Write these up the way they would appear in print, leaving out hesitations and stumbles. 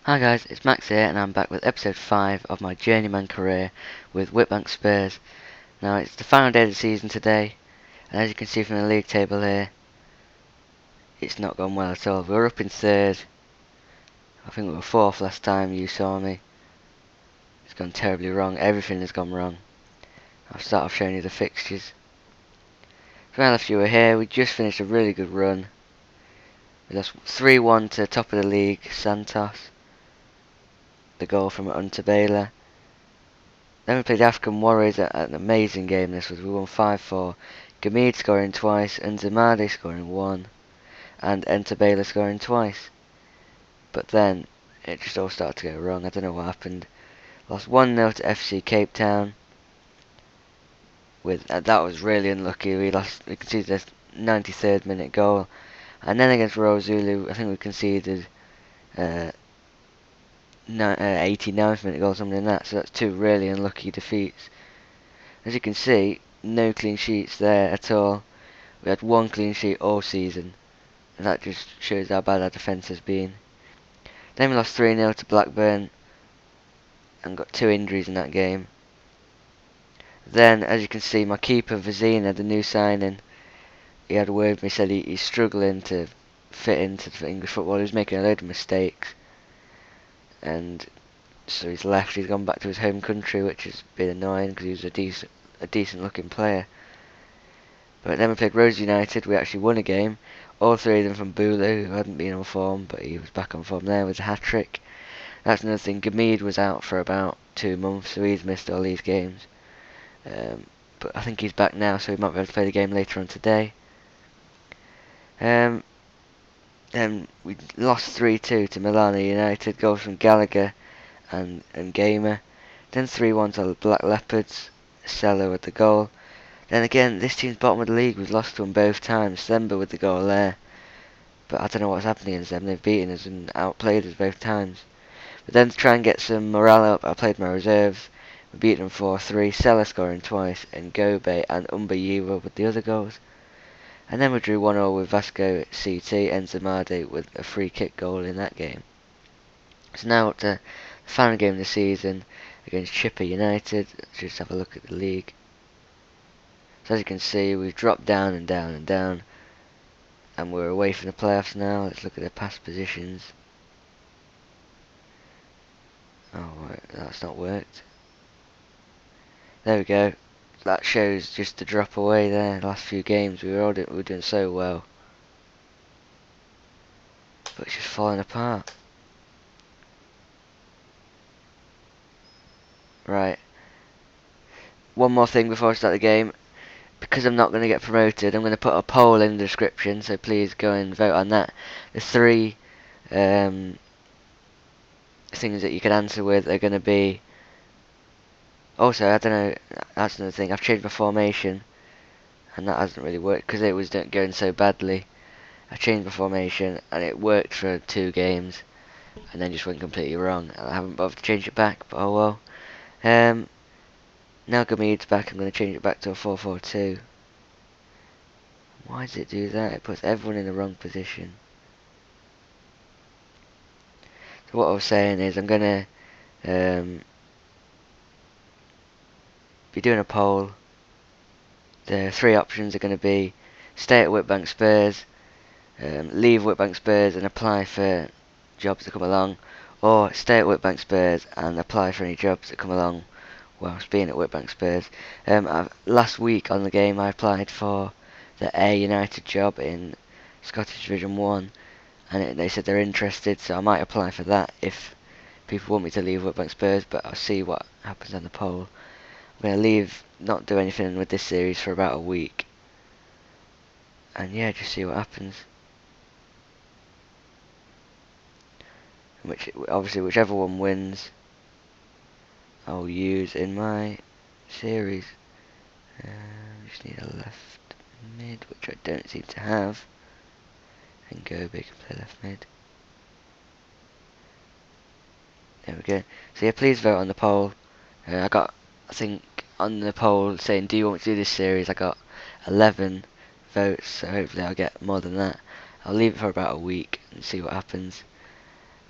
Hi guys, it's Max here and I'm back with episode 5 of my Journeyman career with Whitbank Spurs. Now it's the final day of the season today, and as you can see from the league table here, it's not gone well at all. We were up in third. I think we were fourth last time you saw me. It's gone terribly wrong. Everything has gone wrong. I'll start off showing you the fixtures. Well, if you were here, we just finished a really good run. We lost 3-1 to top of the league, Santos. The goal from Hunter Baylor. Then we played African Warriors at an amazing game this was. We won 5-4. Gamid scoring twice, and Zamade scoring one, and Enter Baylor scoring twice. But then, it just all started to go wrong. I don't know what happened. Lost 1-0 to FC Cape Town. That was really unlucky. We conceded a 93rd minute goal. And then against Royal Zulu, I think we conceded 89th minute goal, something like that. So that's two really unlucky defeats. As you can see, no clean sheets there at all. We had one clean sheet all season, and that just shows how bad our defence has been. Then we lost 3-0 to Blackburn and got 2 injuries in that game. Then, as you can see, my keeper Vizina, the new signing, he had a word with me, said he's struggling to fit into English football. He was making a load of mistakes, and so he's left. He's gone back to his home country, which has been annoying because he was a decent looking player. But then we played Rose United. We actually won a game. All 3 of them from Bulu, who hadn't been on form, but he was back on form there with a hat-trick. That's another thing. Gamid was out for about 2 months, so he's missed all these games. But I think he's back now, so he might be able to play the game later on today. Then we lost 3-2 to Milano United. Goals from Gallagher and Gamer. Then 3-1 to the Black Leopards. Cello with the goal. Then again, this team's bottom of the league. We've lost to them both times. Semba with the goal there. But I don't know what's happening against them. They've beaten us and outplayed us both times. But then to try and get some morale up, I played my reserves. We beat them 4-3. Sella scoring twice, and Gobe and Umbayiwa with the other goals. And then we drew 1-1 with Vasco CT and Zamade with a free kick goal in that game. So now up to the final game of the season against Chipper United. Let's just have a look at the league. So as you can see, we've dropped down and down and down, and we're away from the playoffs now. Let's look at the past positions. Oh, that's not worked. There we go. That shows just the drop away there. The last few games we were doing so well, but it's just falling apart. Right. One more thing before I start the game. Because I'm not going to get promoted, I'm going to put a poll in the description, so please go and vote on that. The 3 things that you can answer with are going to be... Also, I don't know, that's another thing, I've changed my formation, and that hasn't really worked, because it was going so badly. I changed my formation, and it worked for 2 games, and then just went completely wrong. I haven't bothered to change it back, but oh well. Now Gamid's back, I'm going to change it back to a 4-4-2. Why does it do that? It puts everyone in the wrong position. So what I was saying is I'm going to be doing a poll. The 3 options are going to be stay at Whitbank Spurs, leave Whitbank Spurs and apply for jobs that come along, or stay at Whitbank Spurs and apply for any jobs that come along whilst being at Whitbank Spurs. Last week on the game I applied for the Ayr United job in Scottish Division 1, and they said they're interested, so I might apply for that if people want me to leave Whitbank Spurs, but I'll see what happens on the poll. I'm going to leave, not do anything with this series for about a week, and yeah, just see what happens. Obviously whichever one wins I'll use in my series. Just need a left mid, which I don't seem to have, and go big and play left mid. There we go. So yeah, please vote on the poll. I think on the poll saying do you want me to do this series, I got 11 votes, so hopefully I'll get more than that. I'll leave it for about a week and see what happens.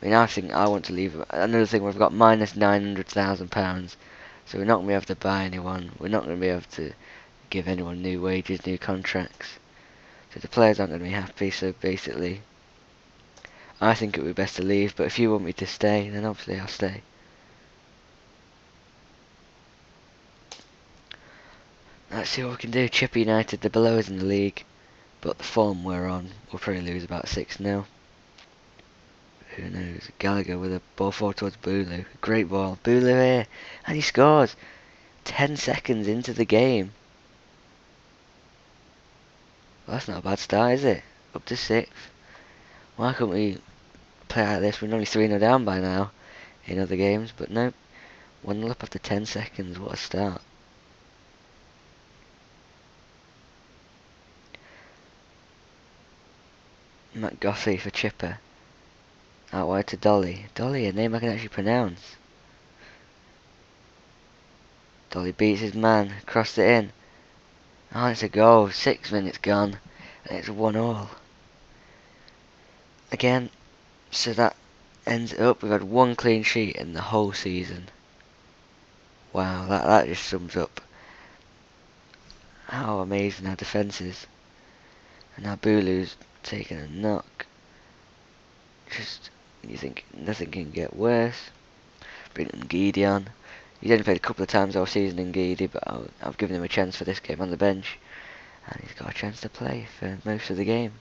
I mean, I think I want to leave. Another thing, we've got minus £900,000, so we're not going to be able to buy anyone. We're not going to be able to give anyone new wages, new contracts. So the players aren't going to be happy. So basically, I think it would be best to leave. But if you want me to stay, then obviously I'll stay. Let's see what we can do. Chipper United, they're below us in the league, but the form we're on, we'll probably lose about 6-0. Who knows? Gallagher with a ball forward towards Bulu. Great ball. Bulu here. And he scores. 10 seconds into the game. Well, that's not a bad start, is it? Up to 6th. Why couldn't we play like this? We're only 3-0 down by now in other games. But no. 1-0 up after 10 seconds. What a start. Matt Goffey for Chipper. Out wide to Dolly. Dolly, a name I can actually pronounce. Dolly beats his man. Crossed it in. Oh, it's a goal. 6 minutes gone. And it's 1-1. Again, so that ends it up. We've had 1 clean sheet in the whole season. Wow, that just sums up how amazing our defence is. And now Bulu's taking a knock. Just, you think nothing can get worse. Bring Ngidi on. He's only played a couple of times all season in Ngidi, but I've given him a chance for this game on the bench. And he's got a chance to play for most of the game.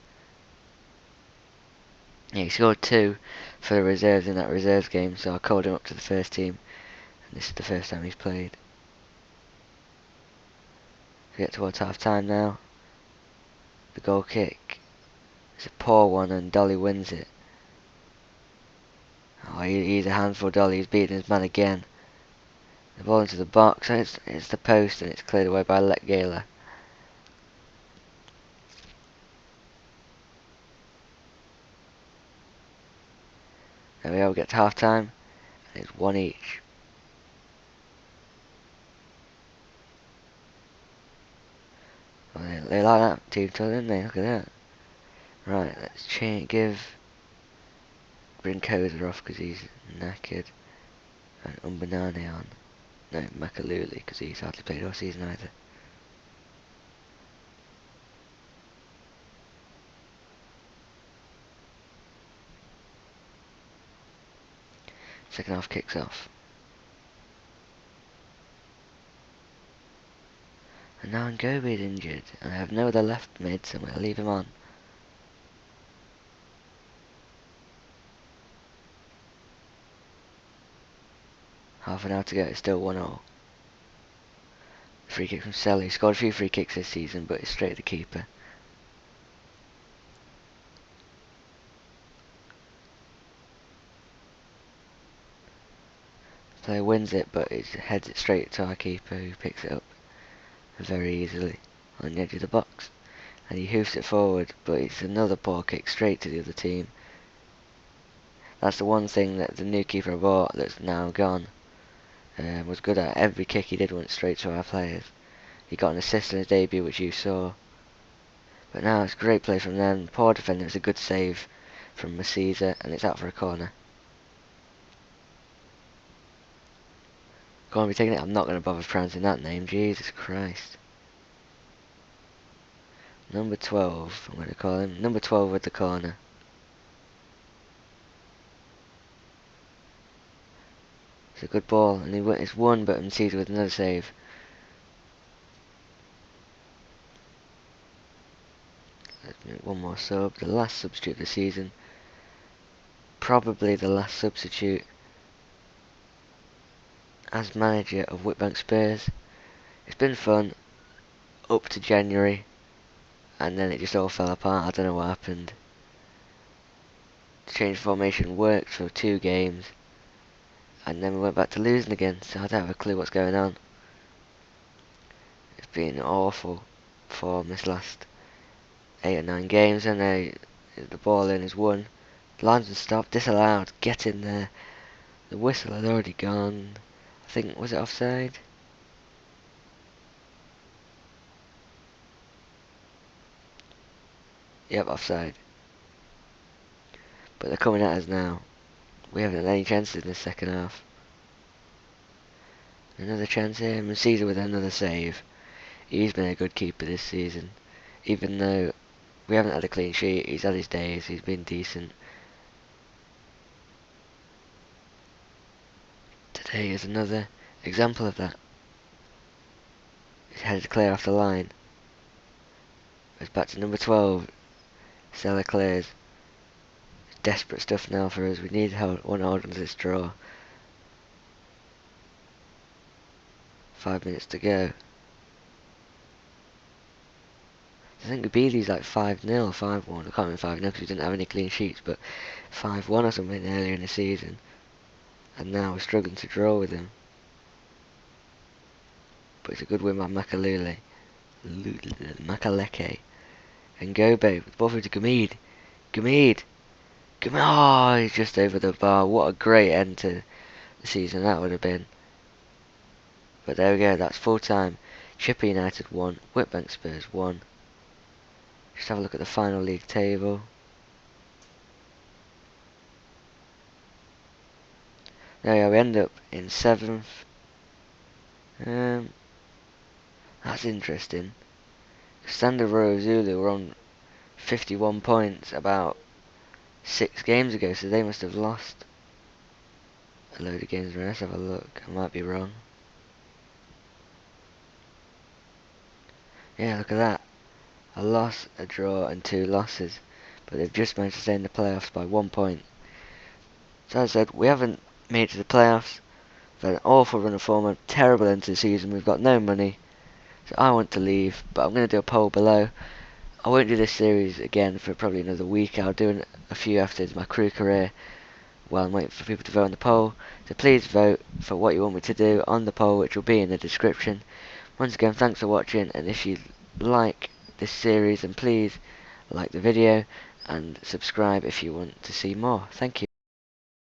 Yeah, he scored 2 for the reserves in that reserves game, so I called him up to the first team. And this is the first time he's played. We get towards half time now. The goal kick. It's a poor one and Dolly wins it. Oh, he's a handful, Dolly. He's beating his man again. The ball into the box. And it's the post and it's cleared away by Gala. There we are, we get to half time. And it's 1 each. Well, they like that team, didn't they? Look at that. Right, let's bring Koza off because he's knackered. And Umbanane on. No, Makaluli because he's hardly played all season either. Second half kicks off. And now Ngobi is injured, and I have no other left mid, so I'm going to leave him on. Half an hour to go, it's still 1-0. Free kick from Selly. Scored a few free kicks this season, but it's straight at the keeper. Player wins it, but it heads it straight to our keeper, who picks it up very easily on the edge of the box. And he hoofs it forward, but it's another poor kick straight to the other team. That's the one thing that the new keeper I bought that's now gone. Was good at. Every kick he did went straight to our players. He got an assist in his debut, which you saw. But now it's great play from them. Poor defender. It's a good save from Masiza, and it's out for a corner. Go on, be taking it. I'm not going to bother pronouncing that name. Jesus Christ. Number 12, I'm going to call him. Number 12 with the corner. It's a good ball, and it's won, but Masiza with another save. Let's make one more sub. The last substitute of the season. Probably the last substitute as manager of Whitbank Spurs. It's been fun up to January, and then it just all fell apart. I don't know what happened. The change formation worked for 2 games, and then we went back to losing again, so I don't have a clue what's going on. It's been awful form this last 8 or 9 games, and the ball in is won. The linesman stopped, disallowed, get in there. The whistle had already gone. I think, was it offside? Yep, offside. But they're coming at us now. We haven't had any chances in the second half. Another chance here, and Caesar with another save. He's been a good keeper this season. Even though we haven't had a clean sheet, he's had his days, he's been decent. Today is another example of that. He's headed clear off the line. It's back to number 12. Stella clears. Desperate stuff now for us. We need one hold on this draw. 5 minutes to go. I think we beat these like 5-0, 5-1. I can't remember 5-0 because we didn't have any clean sheets, but 5-1 or something earlier in the season. And now we're struggling to draw with them. But it's a good win by Makaleke. And Gobe, with ball through to Gamid. Oh, he's just over the bar. What a great end to the season that would have been. But there we go, that's full time. Chipper United 1, Whitbank Spurs 1. Just have a look at the final league table. There we go, we end up in 7th. That's interesting. Standard Row Zulu were on 51 points about 6 games ago, so they must have lost a load of games. Let's have a look, I might be wrong. Yeah, look at that. A loss, a draw, and 2 losses. But they've just managed to stay in the playoffs by 1 point. So as I said, we haven't made it to the playoffs. We've had an awful run of form, a terrible end to the season. We've got no money. So I want to leave, but I'm going to do a poll below. I won't do this series again for probably another week. I'll do a few after my crew career while I'm waiting for people to vote on the poll. So please vote for what you want me to do on the poll, which will be in the description. Once again, thanks for watching, and if you like this series, then please like the video and subscribe if you want to see more. Thank you.